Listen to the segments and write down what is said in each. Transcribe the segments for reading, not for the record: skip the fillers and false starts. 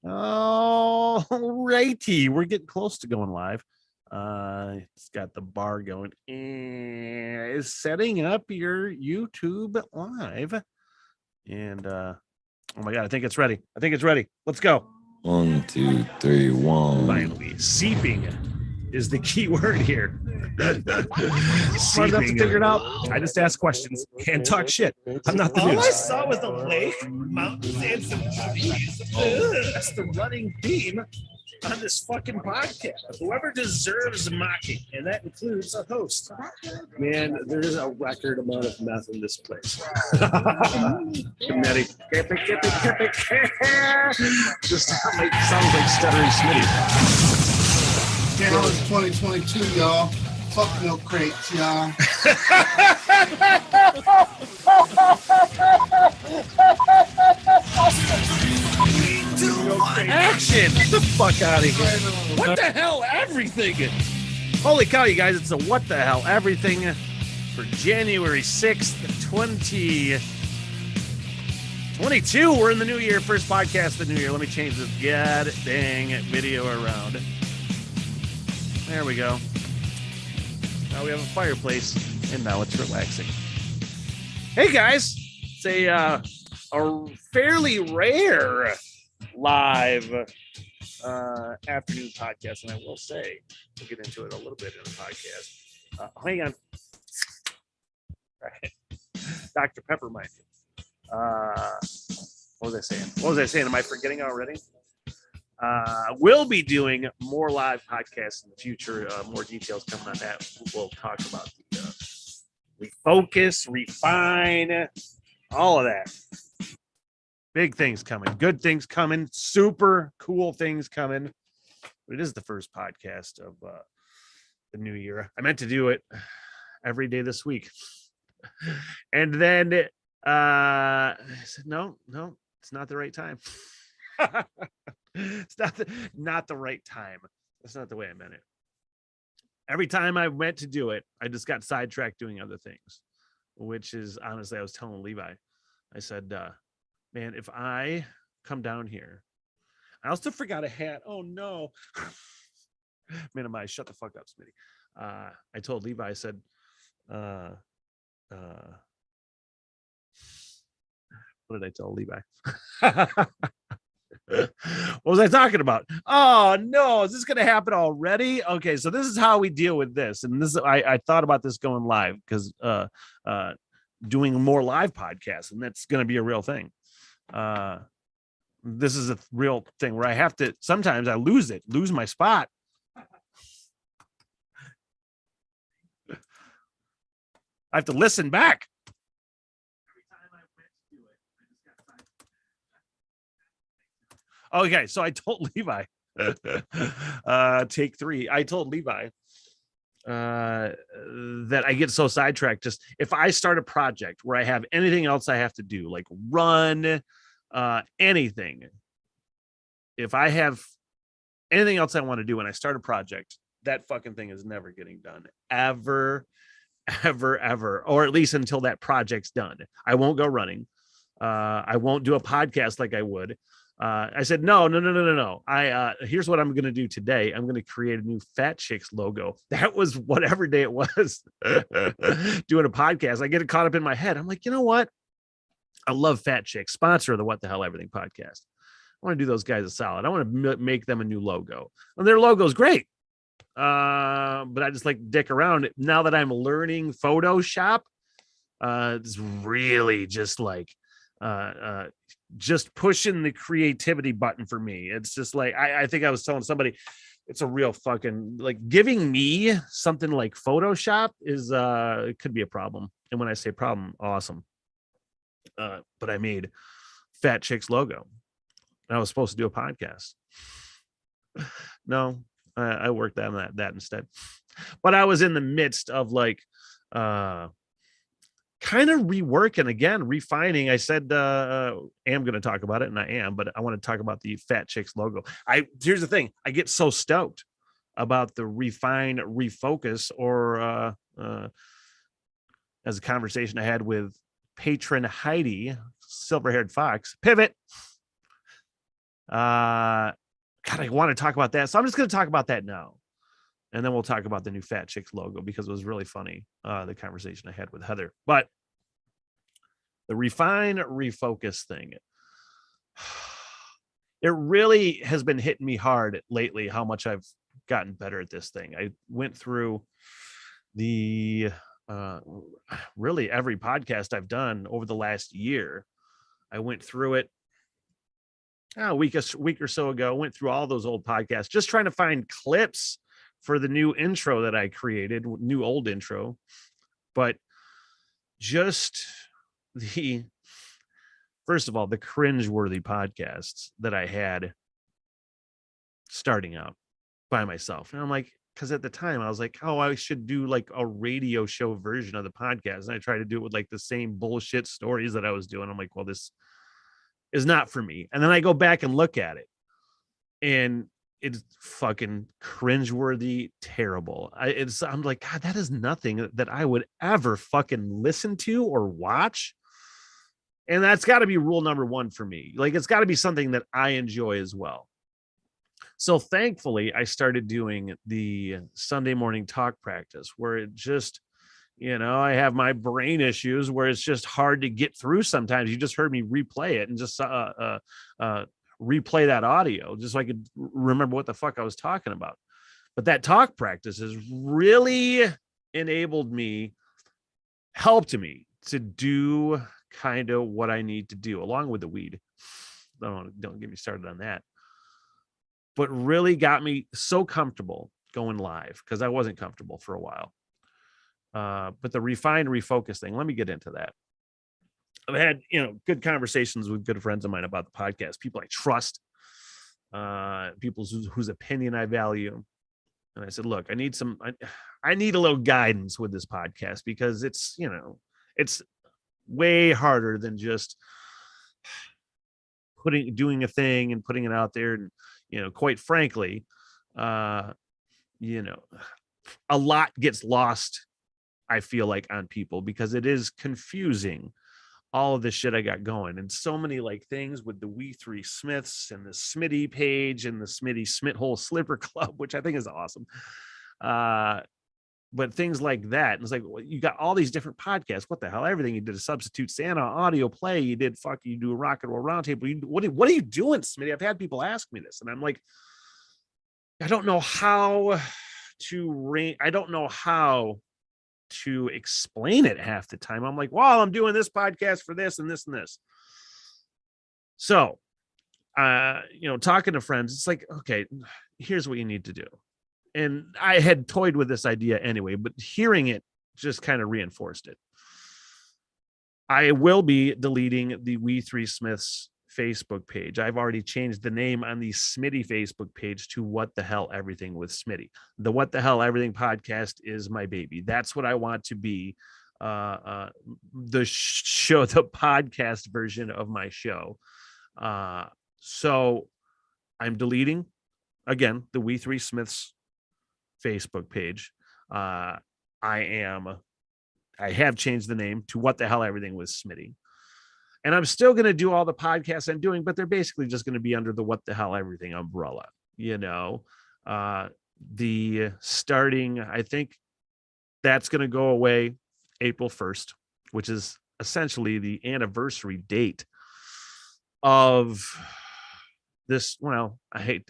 All righty, we're getting close to going live. It's got the bar going. Is setting up your YouTube live, and oh my god, I think it's ready. Let's go. 1, 2, 3, 1. Finally, seeping is the key word here. Smart enough to figure it out. I just ask questions and talk shit. I'm not the All I news. saw was a lake, mountains, and some trees. That's the running theme on this fucking podcast. Whoever deserves mocking, and that includes a host. Man, there's a record amount of meth in this place. Smitty. Just sounds like stuttering Smitty. Now it's 2022, y'all. Fuck milk crates, y'all. Action! Get the fuck out of here. What the hell, everything? Holy cow, you guys, it's a what the hell, everything for January 6th, 2022. We're in the new year, first podcast of the new year. Let me change this god dang video around. There we go. Now we have a fireplace, and now it's relaxing. Hey guys, it's a fairly rare live afternoon podcast, and I will say we'll get into it a little bit in the podcast. Hang on. All right. Dr. Pepper, mind you. What was I saying? Am I forgetting already? We'll be doing more live podcasts in the future. More details coming on that. We'll talk about the refocus, refine, all of that. Big things coming, good things coming, super cool things coming. But it is the first podcast of the new year. I meant to do it every day this week. And then I said, no, it's not the right time. It's not the right time. That's not the way I meant it. Every time I went to do it, I just got sidetracked doing other things, which is honestly, I was telling Levi, I said, man, if I come down here, I also forgot a hat. Oh no. Man, shut the fuck up, Smitty. I told Levi, I said, what did I tell Levi? What was I talking about? Oh no, is this going to happen already? Okay, so this is how we deal with this. And this, I thought about this going live because doing more live podcasts, and that's going to be a real thing. This is a real thing where I have to, sometimes I lose my spot. I have to listen back. Okay, so I told Levi, take 3. I told Levi that I get so sidetracked. Just if I start a project where I have anything else I have to do, like run, anything, if I have anything else I want to do and I start a project, that fucking thing is never getting done ever, or at least until that project's done. I won't go running. I won't do a podcast like I would. I said, no. Here's what I'm going to do today. I'm going to create a new Fat Chicks logo. That was whatever day it was doing a podcast. I get it caught up in my head. I'm like, you know what? I love Fat Chicks, sponsor of the What the Hell Everything podcast. I want to do those guys a solid. I want to make them a new logo. And their logo is great. But I just like dick around. Now that I'm learning Photoshop, it's really just like, just pushing the creativity button for me. It's just like I think I was telling somebody, it's a real fucking, like, giving me something like Photoshop is it could be a problem. And when I say problem, awesome. But I made Fat Chicks logo. And I was supposed to do a podcast. No, I worked on that instead. But I was in the midst of like kind of reworking again, refining. I said I am going to talk about it, and I am, but I want to talk about the Fat Chicks logo. Here's the thing, I get so stoked about the refine, refocus, or as a conversation I had with patron Heidi, silver-haired fox, pivot. God, I want to talk about that. So I'm just going to talk about that now. And then we'll talk about the new Fat Chicks logo because it was really funny, the conversation I had with Heather. But the refine, refocus thing, it really has been hitting me hard lately how much I've gotten better at this thing. I went through the really every podcast I've done over the last year. I went through it a week or so ago, went through all those old podcasts, just trying to find clips for the new intro that I created, new old intro. But just first of all, the cringeworthy podcasts that I had starting out by myself. And I'm like, because at the time I was like, oh, I should do like a radio show version of the podcast. And I tried to do it with like the same bullshit stories that I was doing. I'm like, well, this is not for me. And then I go back and look at it and it's fucking cringeworthy, terrible. I'm like, God, that is nothing that I would ever fucking listen to or watch. And that's got to be rule number one for me. Like, it's got to be something that I enjoy as well. So thankfully, I started doing the Sunday morning talk practice where it just, I have my brain issues where it's just hard to get through sometimes. You just heard me replay it and just replay that audio just so I could remember what the fuck I was talking about. But that talk practice has really helped me to do kind of what I need to do along with the weed. Don't get me started on that. But really got me so comfortable going live because I wasn't comfortable for a while. But the refine, refocus thing, let me get into that. I've had, good conversations with good friends of mine about the podcast, people I trust, people whose opinion I value. And I said, look, I need a little guidance with this podcast because it's way harder than just doing a thing and putting it out there. And, quite frankly, a lot gets lost, I feel like, on people because it is confusing, all of this shit I got going, and so many like things with the We Three Smiths and the Smitty page and the Smitty Smith Hole Slipper Club, which I think is awesome. But things like that, and it's like, well, you got all these different podcasts. What the hell? Everything you did a Substitute Santa audio play. You did you do a Rock and Roll Roundtable. What are you doing, Smitty? I've had people ask me this, and I'm like, I don't know how to explain it half the time. I'm like, well, I'm doing this podcast for this and this and this. So, talking to friends, it's like, okay, here's what you need to do. And I had toyed with this idea anyway, but hearing it just kind of reinforced it. I will be deleting the We Three Smiths Facebook page. I've already changed the name on the Smitty Facebook page to What the Hell Everything with Smitty. The What the Hell Everything podcast is my baby. That's what I want to be. The podcast version of my show. So I'm deleting again the We Three Smiths Facebook page. I have changed the name to What the Hell Everything with Smitty. And I'm still going to do all the podcasts I'm doing, but they're basically just going to be under the What the Hell Everything umbrella. The starting, I think that's going to go away April 1st, which is essentially the anniversary date of this. Well, I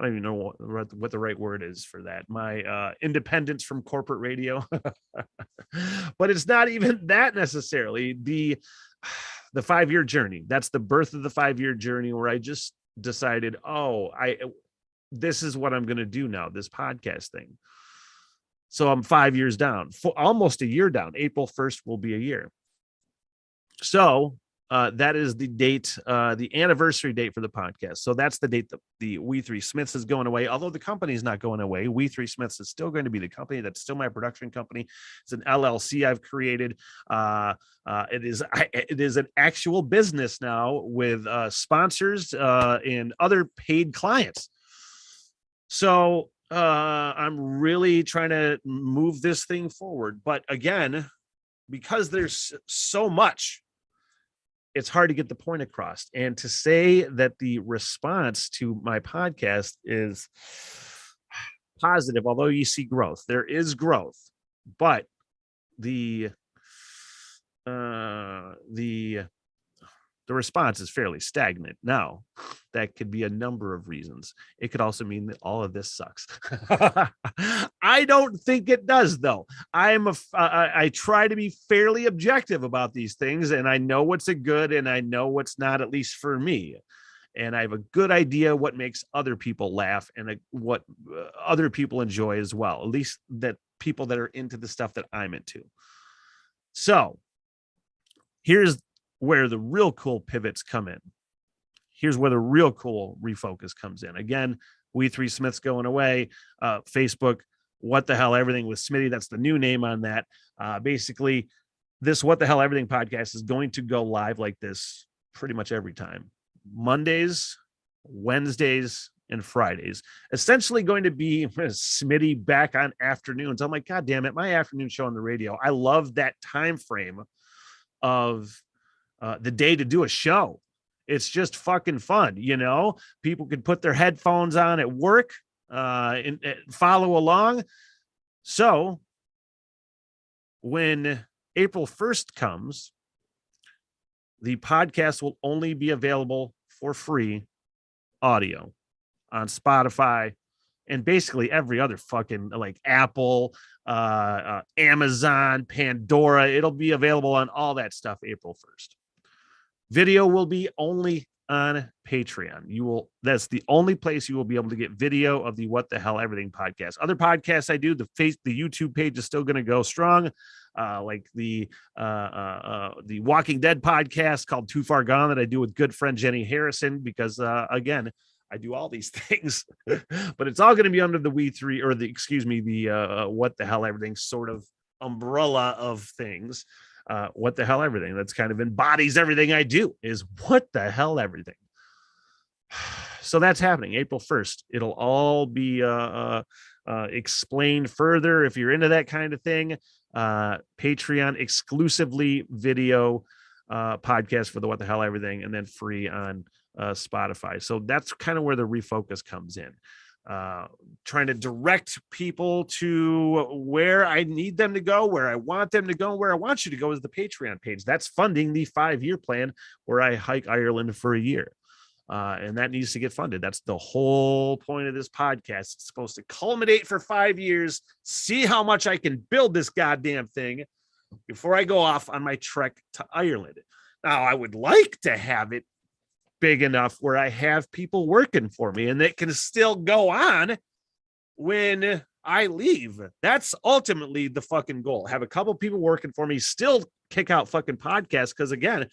don't even know what the right word is for that. My independence from corporate radio. But it's not even that necessarily. The 5-year journey. That's the birth of the 5-year journey where I just decided, this is what I'm going to do now, this podcast thing. So I'm 5 years down, almost a year down. April 1st will be a year. So that is the date, the anniversary date for the podcast. So that's the date that the We Three Smiths is going away. Although the company is not going away, We Three Smiths is still going to be the company. That's still my production company. It's an LLC I've created. It is an actual business now with sponsors and other paid clients. So I'm really trying to move this thing forward. But again, because there's so much it's hard to get the point across. And to say that the response to my podcast is positive, although you see growth, there is growth, but the response is fairly stagnant. Now, that could be a number of reasons. It could also mean that all of this sucks. I don't think it does, though. I try to be fairly objective about these things, and I know what's a good and I know what's not, at least for me. And I have a good idea what makes other people laugh and what other people enjoy as well, at least that people that are into the stuff that I'm into. So here's where the real cool pivots come in. Here's where the real cool refocus comes in. Again, We Three Smiths going away. Facebook, What the Hell Everything with Smitty. That's the new name on that. Basically, this What the Hell Everything podcast is going to go live like this pretty much every time. Mondays, Wednesdays, and Fridays. Essentially going to be Smitty back on afternoons. I'm like, God damn it, my afternoon show on the radio. I love that time frame of the day to do a show. It's just fucking fun, you know. People can put their headphones on at work and follow along. So when April 1st comes, the podcast will only be available for free audio on Spotify and basically every other fucking, like, Apple, Amazon, Pandora. It'll be available on all that stuff April 1st. Video will be only on Patreon. That's the only place you will be able to get video of the What the Hell Everything podcast. Other podcasts I do, the YouTube page is still going to go strong. Like the Walking Dead podcast called Too Far Gone that I do with good friend Jenny Harrison, because again, I do all these things, but it's all going to be under the What the Hell Everything sort of umbrella of things. What the Hell Everything, that's kind of embodies everything I do, is What the Hell Everything. So that's happening April 1st. It'll all be explained further if you're into that kind of thing. Patreon exclusively video podcast for the What the Hell Everything, and then free on Spotify. So that's kind of where the refocus comes in. Trying to direct people to where I need them to go, where I want them to go, where I want you to go is the Patreon page. That's funding the 5-year plan where I hike Ireland for a year. And that needs to get funded. That's the whole point of this podcast. It's supposed to culminate for 5 years, see how much I can build this goddamn thing before I go off on my trek to Ireland. Now, I would like to have it big enough where I have people working for me and that can still go on when I leave. That's ultimately the fucking goal. Have a couple people working for me, still kick out fucking podcasts. Because again,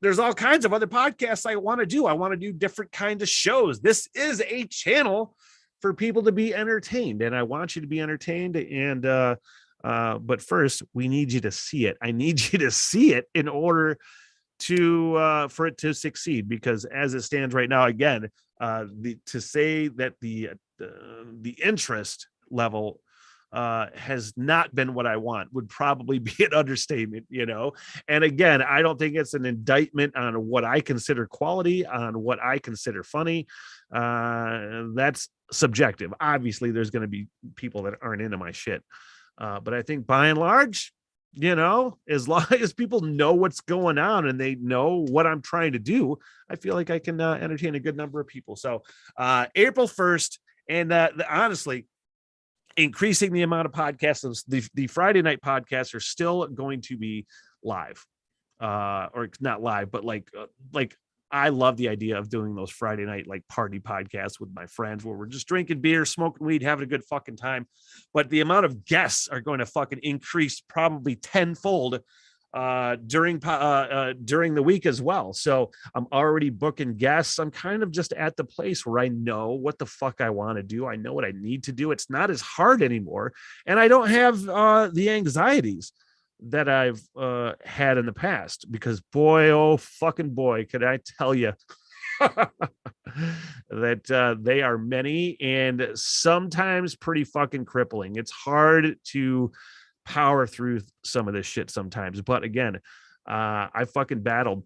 there's all kinds of other podcasts I want to do. I want to do different kinds of shows. This is a channel for people to be entertained, and I want you to be entertained. And but first, we need you to see it. I need you to see it in order to for it to succeed, because as it stands right now, again, to say that the interest level has not been what I want would probably be an understatement, you know. And again, I don't think it's an indictment on what I consider quality, on what I consider funny. That's subjective. Obviously, there's going to be people that aren't into my shit, but I think by and large, you know, as long as people know what's going on and they know what I'm trying to do, I feel like I can entertain a good number of people. So April 1st, and honestly, increasing the amount of podcasts, the Friday night podcasts are still going to be live, or not live, but like I love the idea of doing those Friday night like party podcasts with my friends where we're just drinking beer, smoking weed, having a good fucking time. But the amount of guests are going to fucking increase probably tenfold during the week as well. So I'm already booking guests. I'm kind of just at the place where I know what the fuck I want to do. I know what I need to do. It's not as hard anymore. And I don't have the anxieties that I've had in the past, because boy, oh fucking boy, could I tell you that they are many and sometimes pretty fucking crippling. It's hard to power through some of this shit sometimes, but again, I fucking battled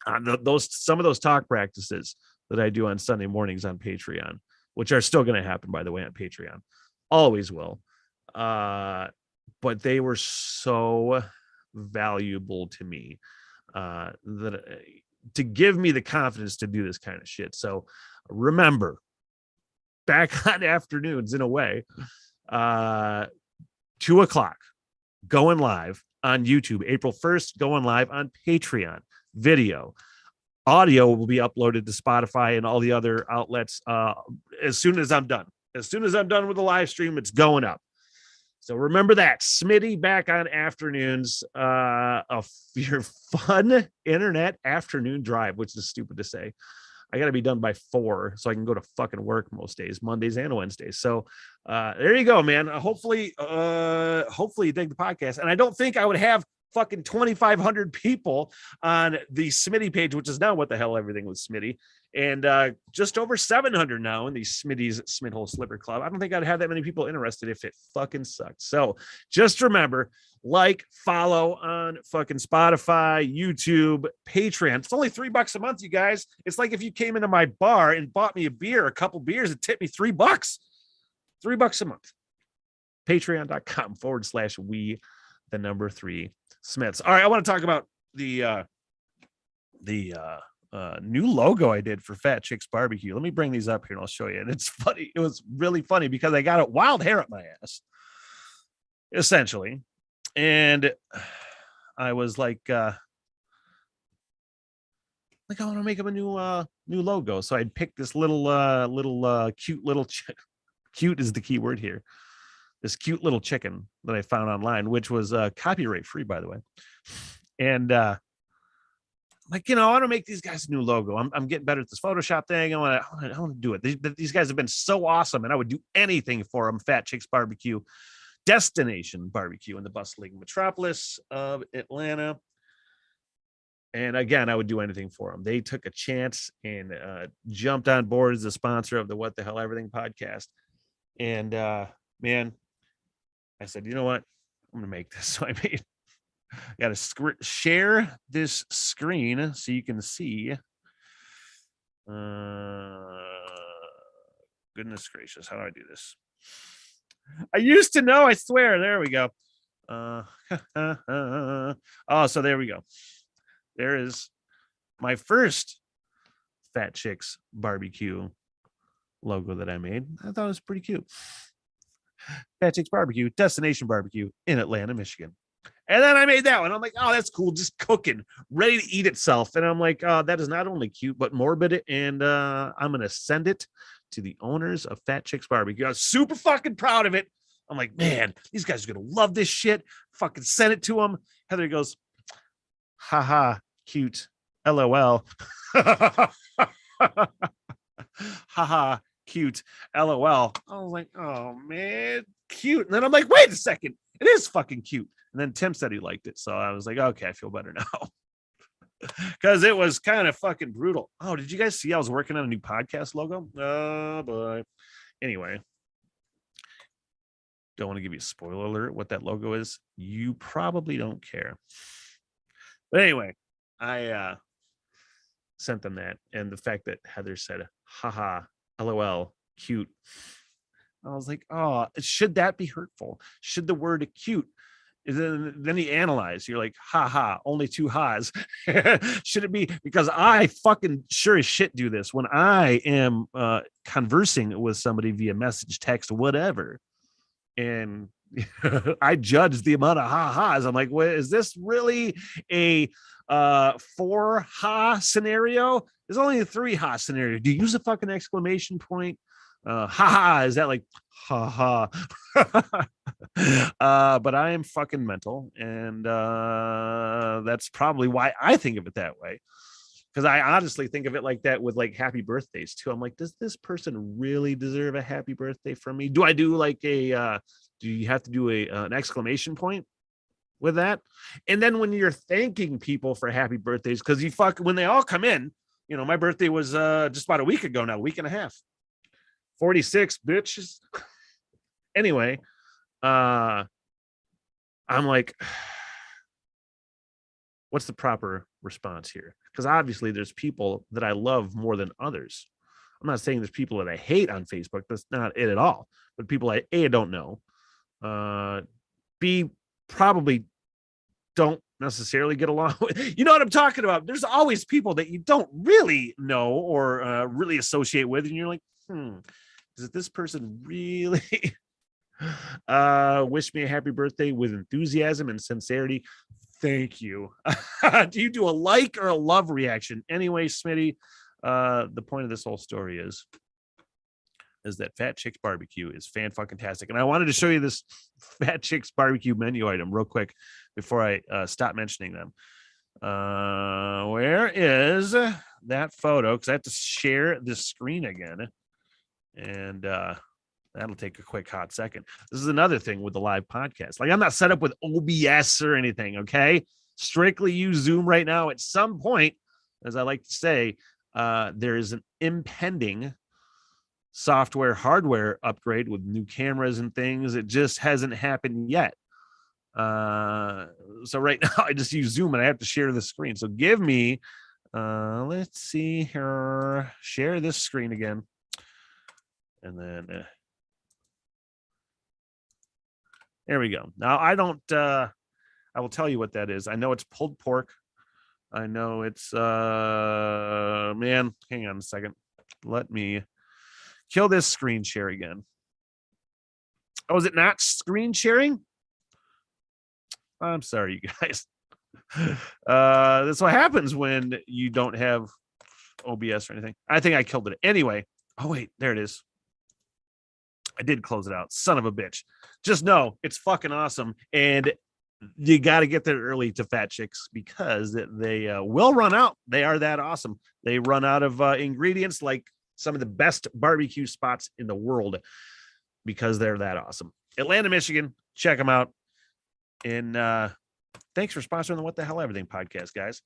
some of those talk practices that I do on Sunday mornings on Patreon, which are still going to happen, by the way, on Patreon. Always will. But they were so valuable to me that to give me the confidence to do this kind of shit. So remember, back on afternoons in a way, 2:00 going live on YouTube, April 1st, going live on Patreon, video. Audio will be uploaded to Spotify and all the other outlets as soon as I'm done. As soon as I'm done with the live stream, it's going up. So remember that. Smitty back on afternoons. Your fun internet afternoon drive, which is stupid to say. I got to be done by 4 so I can go to fucking work most days, Mondays and Wednesdays. So there you go, man. Hopefully you dig the podcast. And I don't think I would have fucking 2,500 people on the Smitty page, which is now What the Hell Everything with Smitty, and just over 700 now in the Smitty's Smithhole Slipper Club. I don't think I'd have that many people interested if it fucking sucked. So just remember, like, follow on fucking Spotify, YouTube, Patreon. It's only $3 a month, you guys. It's like if you came into my bar and bought me a beer, a couple beers, and tipped me $3. $3 a month. Patreon.com/we the number 3 Smiths. All right, I want to talk about the new logo I did for Fat Chicks Barbecue. Let me bring these up here and I'll show you. And it's funny. It was really funny because I got a wild hair up my ass, essentially. And I was like I want to make him a new logo. So I'd pick this cute little cute is the key word here. This cute little chicken that I found online, which was copyright free, by the way. And like, I want to make these guys a new logo. I'm getting better at this Photoshop thing. I want to do it. These guys have been so awesome, and I would do anything for them. Fat Chicks Barbecue, destination barbecue in the bustling metropolis of Atlanta. And again, I would do anything for them. They took a chance and jumped on board as a sponsor of the What the Hell Everything podcast. And man, I said, you know what? I'm going to make this. So I got to share this screen so you can see. Goodness gracious. How do I do this? I used to know, I swear. There we go. Oh, so there we go. There is my first Fat Chicks Barbecue logo that I made. I thought it was pretty cute. Fat Chicks Barbecue, destination barbecue in Atlanta, Michigan. And then I made that one. I'm like, oh, that's cool. Just cooking, ready to eat itself. And I'm like, that is not only cute, but morbid. And I'm going to send it to the owners of Fat Chicks Barbecue. I was super fucking proud of it. I'm like, man, these guys are going to love this shit. Fucking send it to them. Heather goes, haha, cute. LOL. Haha, cute. LOL. I was like, oh, man, cute. And then I'm like, wait a second. It is fucking cute. And then Tim said he liked it. So I was like, okay, I feel better now. Because it was kind of fucking brutal. Oh, did you guys see I was working on a new podcast logo? Oh, boy. Anyway. Don't want to give you a spoiler alert what that logo is. You probably don't care. But anyway, I sent them that. And the fact that Heather said, haha, LOL, cute. I was like, oh, should that be hurtful? Should the word cute? Then he analyzed. You're like, haha, only 2 ha's. Should it be? Because I fucking sure as shit do this when I am conversing with somebody via message, text, whatever. And I judge the amount of ha-has. I'm like, what is this really a 4 ha scenario? There's only a 3 ha scenario. Do you use a fucking exclamation point? Ha is that like ha ha? But I am fucking mental, and that's probably why I think of it that way. Because I honestly think of it like that with like happy birthdays too. I'm like, does this person really deserve a happy birthday from me? Do I do like a do you have to do an exclamation point with that? And then when you're thanking people for happy birthdays, because when they all come in, my birthday was just about a week ago now, a week and a half. 46 bitches. Anyway, I'm like, what's the proper response here? Because obviously there's people that I love more than others. I'm not saying there's people that I hate on Facebook. That's not it at all. But people I don't know. B, probably don't necessarily get along with. You know what I'm talking about? There's always people that you don't really know or really associate with, and you're like, is this person really wish me a happy birthday with enthusiasm and sincerity? Thank you. Do you do a like or a love reaction? Anyway, Smitty, the point of this whole story is that Fat Chicks Barbecue is fan-fucking-tastic. And I wanted to show you this Fat Chicks Barbecue menu item real quick before I stop mentioning them. Where is that photo? Because I have to share the screen again. And that'll take a quick hot second. This is another thing with the live podcast. Like, I'm not set up with OBS or anything, okay? Strictly use Zoom right now. At some point, as I like to say, there is an impending software hardware upgrade with new cameras and things. It just hasn't happened yet. So right now I just use Zoom and I have to share the screen. So give me let's see here, share this screen again, and then there we go. Now I will tell you what that is. I know it's pulled pork. I know it's man, hang on a second, let me kill this screen share again. Oh, is it not screen sharing? I'm sorry, you guys. That's what happens when you don't have OBS or anything. I think I killed it. Anyway. Oh, wait, there it is. I did close it out. Son of a bitch. Just know it's fucking awesome. And you got to get there early to Fat Chicks because they will run out. They are that awesome. They run out of ingredients like some of the best barbecue spots in the world because they're that awesome. Atlanta, Michigan. Check them out. And thanks for sponsoring the What the Hell Everything podcast, guys.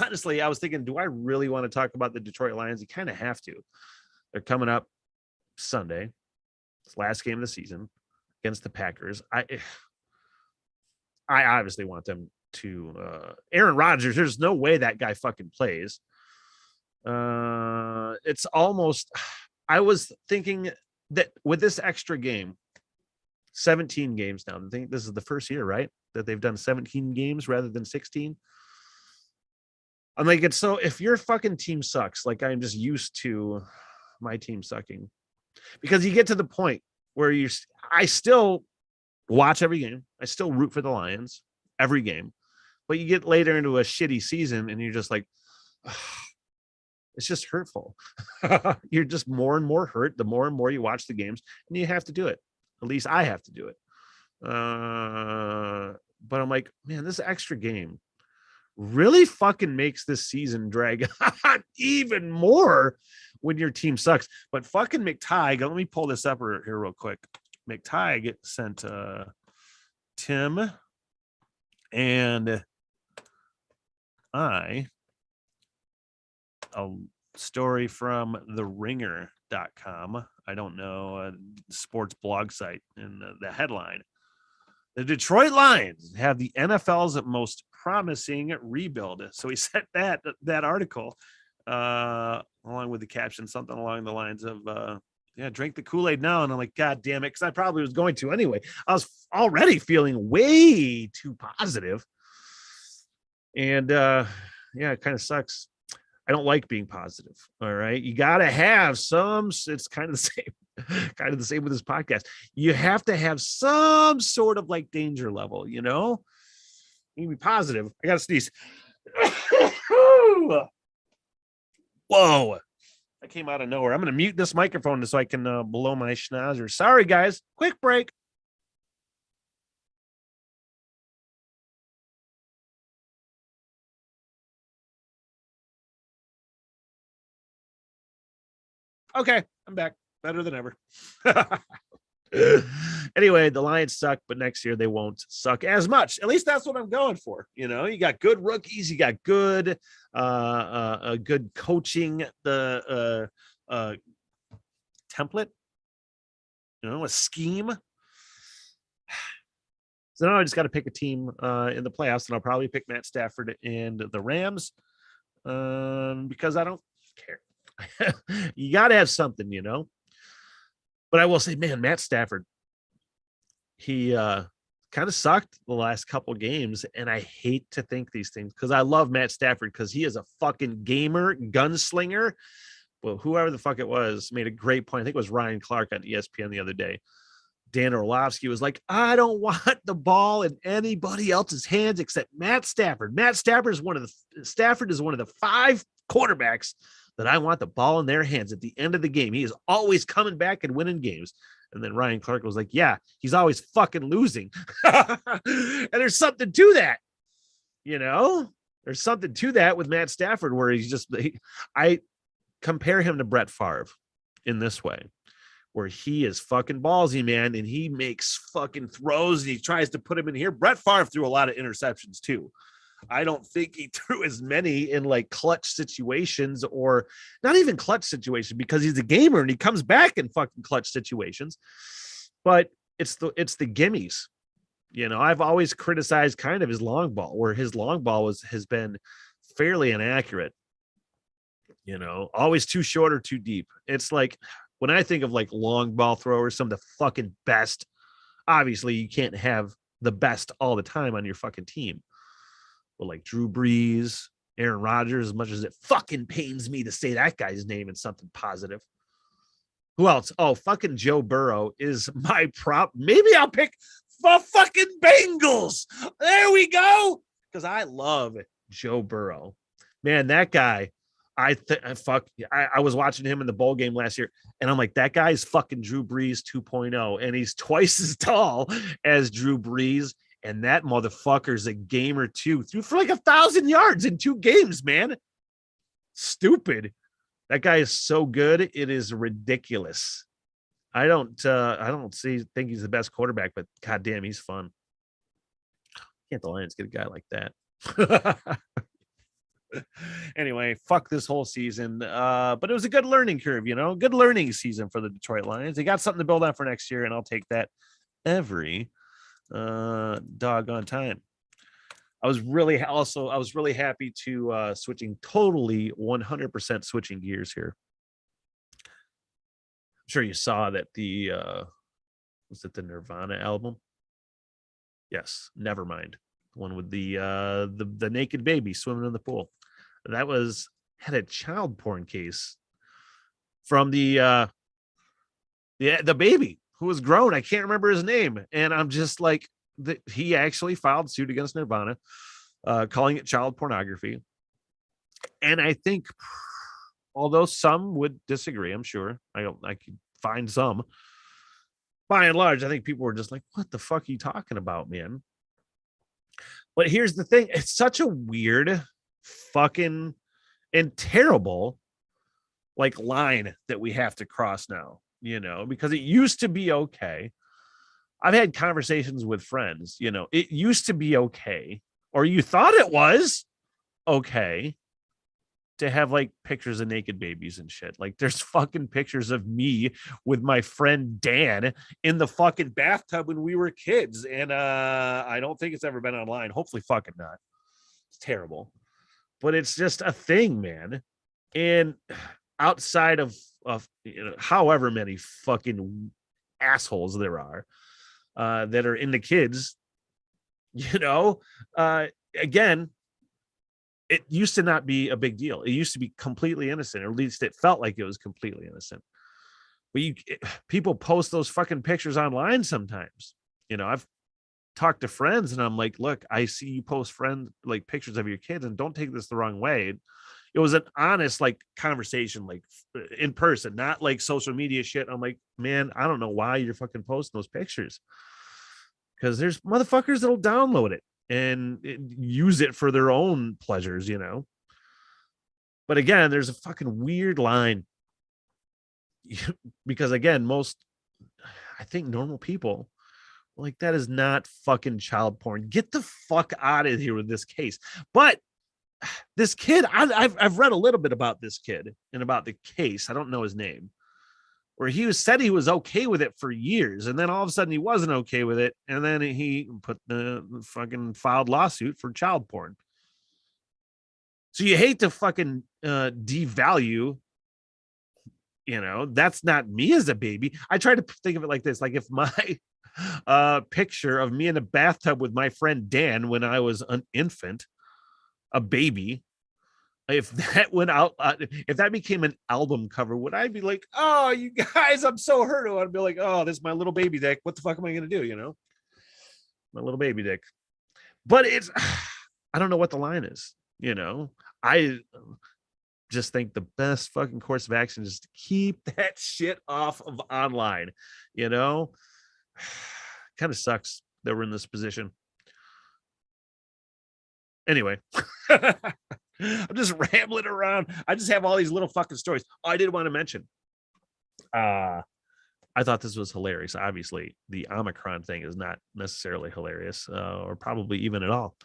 Honestly, I was thinking, do I really want to talk about the Detroit Lions? You kind of have to. They're coming up Sunday. It's last game of the season against the Packers. I obviously want them to Aaron Rodgers. There's no way that guy fucking plays. It's almost, I was thinking that with this extra game, 17 games now. I think this is the first year, right, that they've done 17 games rather than 16. I'm like, it's so, if your fucking team sucks, like I'm just used to my team sucking, because you get to the point where I still watch every game. I still root for the Lions every game, but you get later into a shitty season and you're just like, it's just hurtful. You're just more and more hurt the more and more you watch the games, and you have to do it. At least I have to do it. But I'm like, man, this extra game really fucking makes this season drag on even more when your team sucks. But fucking McTighe, let me pull this up here real quick. McTighe sent Tim and I a story from theringer.com. I don't know, sports blog site, and the headline: the Detroit Lions have the NFL's most promising rebuild. So he sent that article along with the caption, something along the lines of drink the Kool-Aid now. And I'm like, God damn it, because I probably was going to anyway. I was already feeling way too positive, and it kind of sucks. I don't like being positive. All right. You got to have some, it's kind of the same with this podcast. You have to have some sort of like danger level, you know, you can be positive. I got to sneeze. Whoa. That came out of nowhere. I'm going to mute this microphone so I can blow my schnauzer. Sorry, guys. Quick break. Okay, I'm back. Better than ever. Anyway, the Lions suck, but next year they won't suck as much. At least that's what I'm going for. You know, you got good rookies, you got good good coaching, the template, you know, a scheme. So now I just got to pick a team in the playoffs, and I'll probably pick Matt Stafford and the Rams because I don't care. You got to have something, you know. But I will say, man, Matt Stafford, he kind of sucked the last couple games, and I hate to think these things because I love Matt Stafford because he is a fucking gamer, gunslinger. Well, whoever the fuck it was made a great point. I think it was Ryan Clark on ESPN the other day. Dan Orlovsky was like, I don't want the ball in anybody else's hands except Matt Stafford. Stafford is one of the 5 quarterbacks that I want the ball in their hands at the end of the game. He is always coming back and winning games. And then Ryan Clark was like, yeah, he's always fucking losing. And there's something to that, you know? There's something to that with Matt Stafford where I compare him to Brett Favre in this way, where he is fucking ballsy, man, and he makes fucking throws and he tries to put him in here. Brett Favre threw a lot of interceptions too. I don't think he threw as many in like clutch situations, or not even clutch situations, because he's a gamer and he comes back in fucking clutch situations. But it's the gimmies. You know, I've always criticized kind of his long ball, where his long ball has been fairly inaccurate. You know, always too short or too deep. It's like when I think of like long ball throwers, some of the fucking best, obviously you can't have the best all the time on your fucking team. But like Drew Brees, Aaron Rodgers, as much as it fucking pains me to say that guy's name in something positive. Who else? Oh, fucking Joe Burrow is my prop. Maybe I'll pick the fucking Bengals. There we go. Because I love Joe Burrow. Man, that guy, I was watching him in the bowl game last year, and I'm like, that guy's fucking Drew Brees 2.0, and he's twice as tall as Drew Brees. And that motherfucker's a gamer too. Threw for like 1,000 yards in 2 games, man. Stupid. That guy is so good. It is ridiculous. I don't think he's the best quarterback, but goddamn, he's fun. Can't the Lions get a guy like that? Anyway, fuck this whole season. But it was a good learning curve, you know, good learning season for the Detroit Lions. They got something to build on for next year, and I'll take that every doggone time. I was really happy to switching totally 100% switching gears here. I'm sure you saw that the was it the Nirvana album? Yes, Nevermind. The one with the naked baby swimming in the pool. That had a child porn case from the baby who was grown. I can't remember his name. And I'm just like, he actually filed suit against Nirvana, calling it child pornography. And I think, although some would disagree, I'm sure I could find some, by and large, I think people were just like, what the fuck are you talking about, man? But here's the thing. It's such a weird fucking and terrible like line that we have to cross now, you know, because it used to be okay. I've had conversations with friends, you know, it used to be okay, or you thought it was okay to have like pictures of naked babies and shit. Like there's fucking pictures of me with my friend Dan in the fucking bathtub when we were kids. And I don't think it's ever been online. Hopefully fucking not. It's terrible. But it's just a thing, man. And outside of you know, however many fucking assholes there are that are into kids, you know, again, it used to not be a big deal. It used to be completely innocent, or at least it felt like it was completely innocent. But people post those fucking pictures online sometimes. You know, I've talked to friends and I'm like, look, I see you post like pictures of your kids, and don't take this the wrong way. It was an honest like conversation, like in person, not like social media shit. I'm like, man, I don't know why you're fucking posting those pictures, because there's motherfuckers that'll download it and use it for their own pleasures, you know. But again, there's a fucking weird line because again, I think normal people like, that is not fucking child porn. Get the fuck out of here with this case. But this kid, I've read a little bit about this kid and about the case. I don't know his name, where said he was okay with it for years, and then all of a sudden he wasn't okay with it, and then he put the fucking filed lawsuit for child porn. So you hate to fucking devalue, that's not me as a baby. I try to think of it like this, like if my picture of me in a bathtub with my friend Dan when I was an infant, a baby, if that went out, if that became an album cover, would I be like, oh, you guys, I'm so hurt? Or I'd be like, oh, this is my little baby dick. What the fuck am I going to do? My little baby dick. But I don't know what the line is. I just think the best fucking course of action is to keep that shit off of online. Kind of sucks that we're in this position. Anyway. I'm just rambling around. I just have all these little fucking stories. I did want to mention. I thought this was hilarious. Obviously, the Omicron thing is not necessarily hilarious, or probably even at all.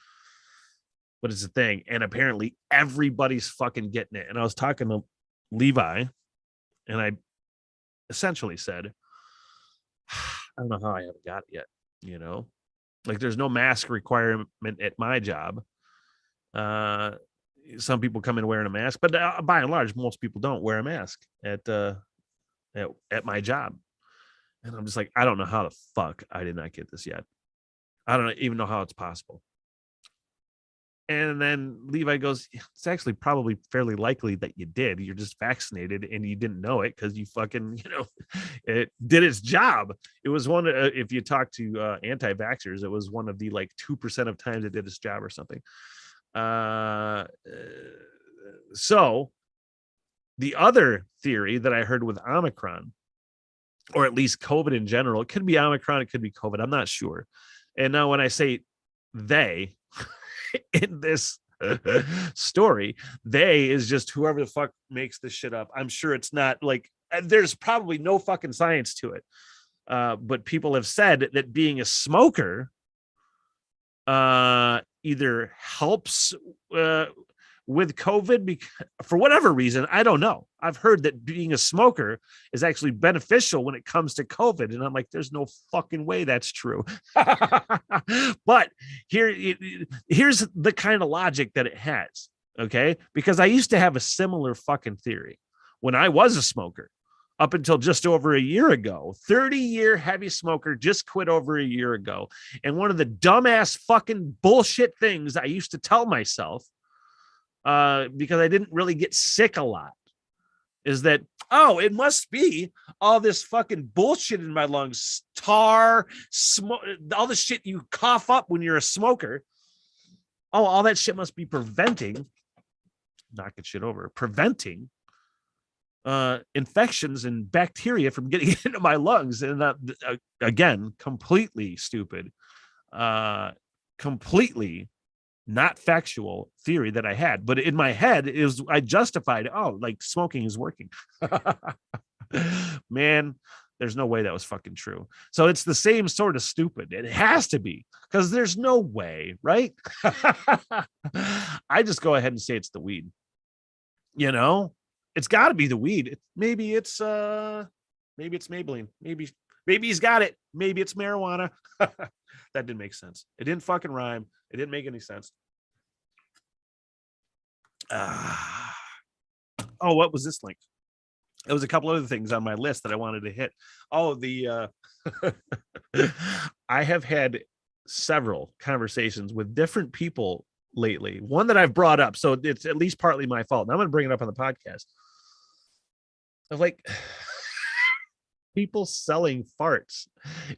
But it's a thing, and apparently everybody's fucking getting it. And I was talking to Levi, and I essentially said, I don't know how I haven't got it yet. Like there's no mask requirement at my job. Some people come in wearing a mask, but by and large, most people don't wear a mask at my job. And I'm just like, I don't know how the fuck I did not get this yet. I don't even know how it's possible. And then Levi goes, it's actually probably fairly likely that you did. You're just vaccinated and you didn't know it because you fucking, it did its job. It was one, if you talk to anti-vaxxers, it was one of the like 2% of times it did its job or something. So the other theory that I heard with Omicron, or at least COVID in general, it could be Omicron, it could be COVID, I'm not sure. And now when I say they in this story, they is just whoever the fuck makes this shit up. I'm sure it's not like, there's probably no fucking science to it. But people have said that being a smoker either helps with COVID for whatever reason. I don't know. I've heard that being a smoker is actually beneficial when it comes to COVID. And I'm like, there's no fucking way that's true. But here's the kind of logic that it has. Okay. Because I used to have a similar fucking theory when I was a smoker. Up until just over a year ago, 30-year heavy smoker, just quit over a year ago. And one of the dumbass fucking bullshit things I used to tell myself, because I didn't really get sick a lot, is that, oh, it must be all this fucking bullshit in my lungs, tar, smoke, all the shit you cough up when you're a smoker. Oh, all that shit must be preventing infections and bacteria from getting into my lungs. And again, completely stupid, completely not factual theory that I had. But in my head, I justified, oh, like smoking is working. Man, there's no way that was fucking true. So it's the same sort of stupid. It has to be, because there's no way, right? I just go ahead and say it's the weed. It's got to be the weed. Maybe it's Maybelline. Maybe he's got it. Maybe it's marijuana. That didn't make sense. It didn't fucking rhyme. It didn't make any sense. Oh, what was this link? There was a couple other things on my list that I wanted to hit. Oh, I have had several conversations with different people lately. One that I've brought up, so it's at least partly my fault. And I'm going to bring it up on the podcast. Of like people selling farts.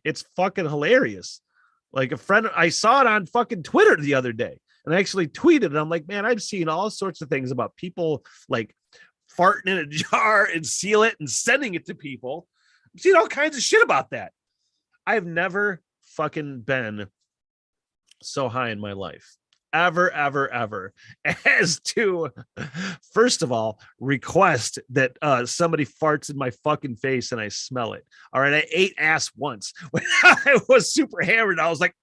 It's fucking hilarious. Like a friend, I saw it on fucking Twitter the other day, and I actually tweeted, and I'm like, man, I've seen all sorts of things about people like farting in a jar and seal it and sending it to people. I've seen all kinds of shit about that. I've never fucking been so high in my life. Ever, as to, first of all, request that somebody farts in my fucking face and I smell it. All right, I ate ass once when I was super hammered. I was like,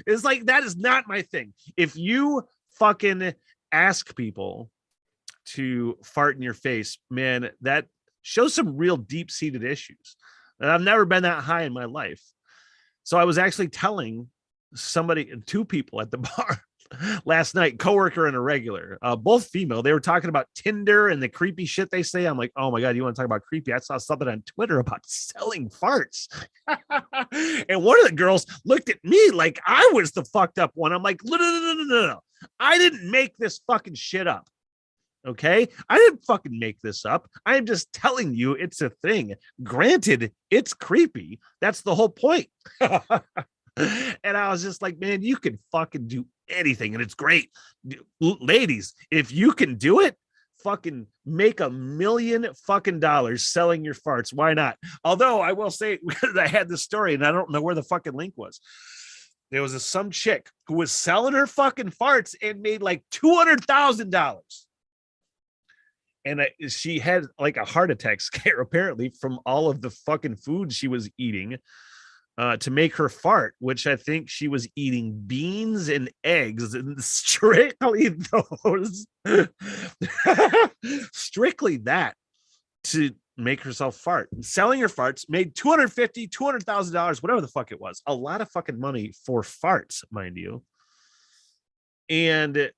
it's like, that is not my thing. If you fucking ask people to fart in your face, man, that Shows some real deep-seated issues. And I've never been that high in my life. So I was actually telling two people at the bar last night, coworker and a regular, both female. They were talking about Tinder and the creepy shit they say. I'm like, oh my God, you want to talk about creepy? I saw something on Twitter about selling farts. And one of the girls looked at me like I was the fucked up one. I'm like, no. I didn't make this fucking shit up. Okay, I didn't fucking make this up. I am just telling you it's a thing. Granted, it's creepy. That's the whole point. And I was just like, man, you can fucking do anything, and it's great. Ladies, if you can do it, fucking make $1 million fucking dollars selling your farts. Why not? Although I will say I had this story, and I don't know where the fucking link was. There was some chick who was selling her fucking farts and made like $200,000. And she had like a heart attack scare, apparently, from all of the fucking food she was eating to make her fart, which I think she was eating beans and eggs, and strictly those, strictly that to make herself fart. And selling her farts, made $200,000, whatever the fuck it was. A lot of fucking money for farts, mind you. And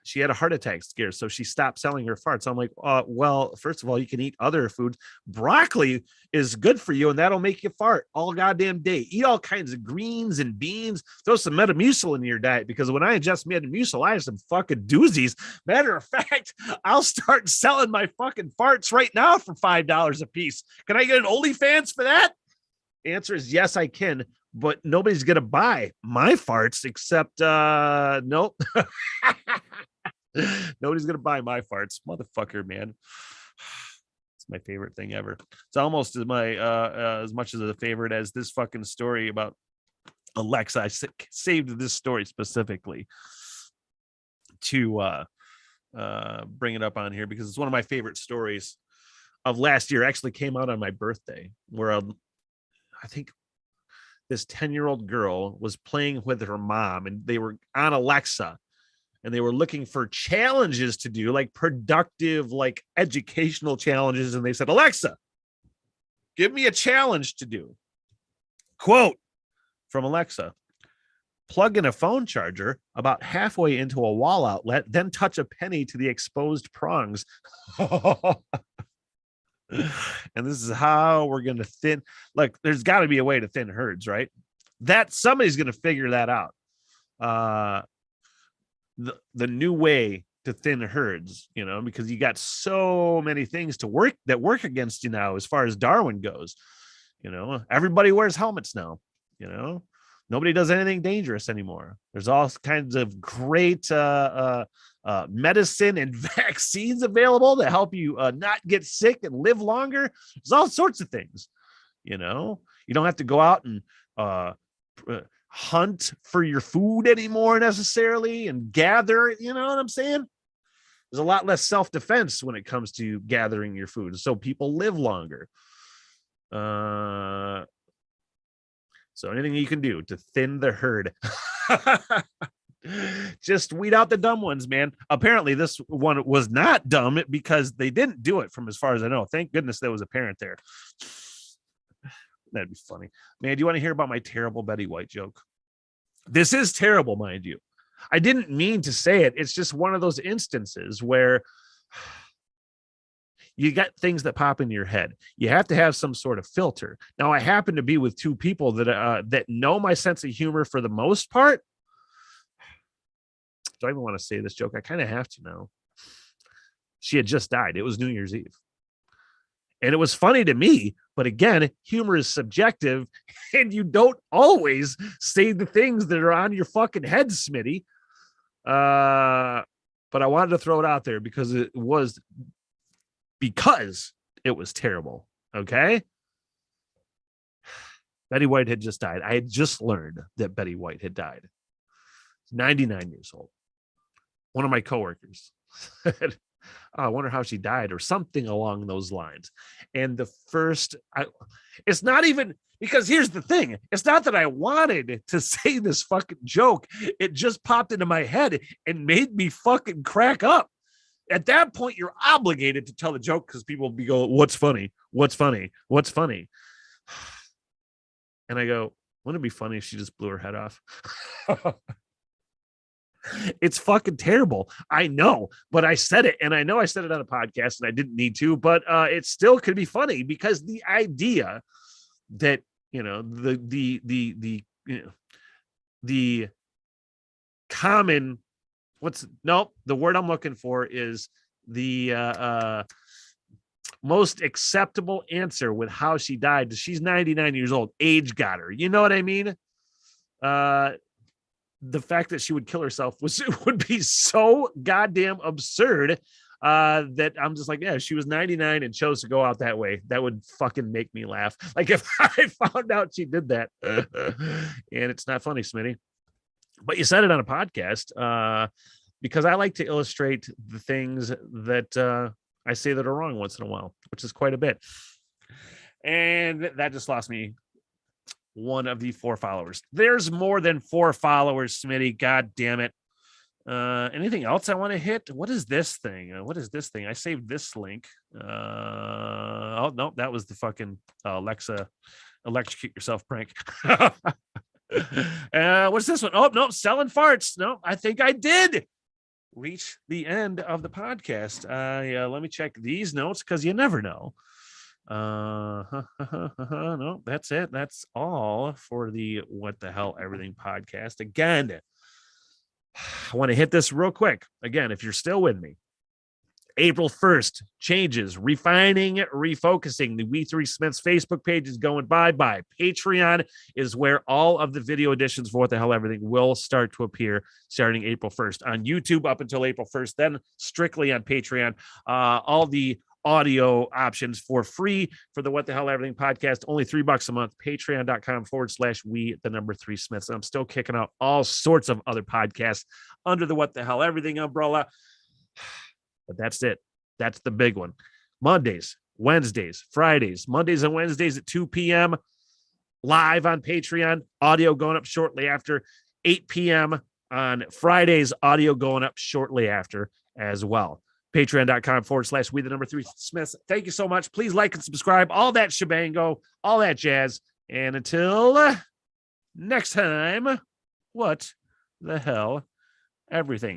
she had a heart attack scare, so she stopped selling her farts. I'm like, well, first of all, you can eat other foods. Broccoli is good for you, and that'll make you fart all goddamn day. Eat all kinds of greens and beans. Throw some Metamucil in your diet, because when I ingest Metamucil, I have some fucking doozies. Matter of fact, I'll start selling my fucking farts right now for $5 a piece. Can I get an OnlyFans for that? The answer is yes, I can. But nobody's gonna buy my farts except nope. Nobody's gonna buy my farts, motherfucker, man. It's my favorite thing ever. It's almost as much as a favorite as this fucking story about Alexa. I saved this story specifically to bring it up on here because it's one of my favorite stories of last year. It actually came out on my birthday, where I think this 10-year-old girl was playing with her mom, and they were on Alexa, and they were looking for challenges to do, like productive, like educational challenges. And they said, Alexa, give me a challenge to do. Quote from Alexa: plug in a phone charger about halfway into a wall outlet, then touch a penny to the exposed prongs. And this is how we're going to thin. Like, there's got to be a way to thin herds, right? That somebody's going to figure that out. The new way to thin herds, you know, because you got so many things to work against you now, as far as Darwin goes. You know, everybody wears helmets now, you know, nobody does anything dangerous anymore. There's all kinds of great medicine and vaccines available to help you not get sick and live longer. There's all sorts of things, you know. You don't have to go out and hunt for your food anymore necessarily and gather, you know what I'm saying? There's a lot less self-defense when it comes to gathering your food, so people live longer. So anything you can do to thin the herd. Just weed out the dumb ones, man. Apparently this one was not dumb because they didn't do it, from as far as I know. Thank goodness there was a parent there. That'd be funny. Man, do you want to hear about my terrible Betty White joke? This is terrible, mind you. I didn't mean to say it. It's just one of those instances where you got things that pop into your head. You have to have some sort of filter. Now, I happen to be with two people that know my sense of humor for the most part. Do I even want to say this joke? I kind of have to now. She had just died. It was New Year's Eve. And it was funny to me, but again, humor is subjective, and you don't always say the things that are on your fucking head, Smitty. But I wanted to throw it out there because it was terrible. Okay. Betty White had just died. I had just learned that Betty White had died. 99 years old. One of my coworkers said, I wonder how she died, or something along those lines. And it's not even, because here's the thing. It's not that I wanted to say this fucking joke. It just popped into my head and made me fucking crack up. at that point, you're obligated to tell the joke because people will be go, what's funny? What's funny? What's funny? And I go, wouldn't it be funny if she just blew her head off? It's fucking terrible. I know, but I said it, and I know I said it on a podcast, and I didn't need to, but it still could be funny because the idea that the common the word I'm looking for is the most acceptable answer with how she died. She's 99 years old. Age got her. You know what I mean? The fact that she would kill herself would be so goddamn absurd that I'm just like, yeah, she was 99 and chose to go out that way. That would fucking make me laugh. Like if I found out she did that, and it's not funny, Smitty, but you said it on a podcast because I like to illustrate the things that I say that are wrong once in a while, which is quite a bit. And that just lost me one of the 4 followers. There's more than 4 followers, Smitty. God damn it. Anything else I want to hit? What is this thing? I saved this link. Oh no, that was the fucking Alexa electrocute yourself prank. What's this one? Oh no, selling farts. No, I think I did reach the end of the podcast. Let me check these notes because you never know. No, that's it. That's all for the What the Hell Everything podcast. Again, I want to hit this real quick. Again, if you're still with me, April 1st, changes, refining, refocusing. The We Three Smiths Facebook page is going bye-bye. Patreon is where all of the video editions for What the Hell Everything will start to appear starting April 1st. On YouTube up until April 1st, then strictly on Patreon. All the audio options for free for the What the Hell Everything podcast, only $3 a month. Patreon.com/we3 Smiths. I'm still kicking out all sorts of other podcasts under the What the Hell Everything umbrella. But that's it. That's the big one. Mondays, Wednesdays, Fridays, Mondays and Wednesdays at 2 p.m. live on Patreon. Audio going up shortly after 8 p.m. on Fridays. Audio going up shortly after as well. Patreon.com/we3 Smiths. Thank you so much. Please like and subscribe. All that shebango, all that jazz. And until next time, what the hell everything.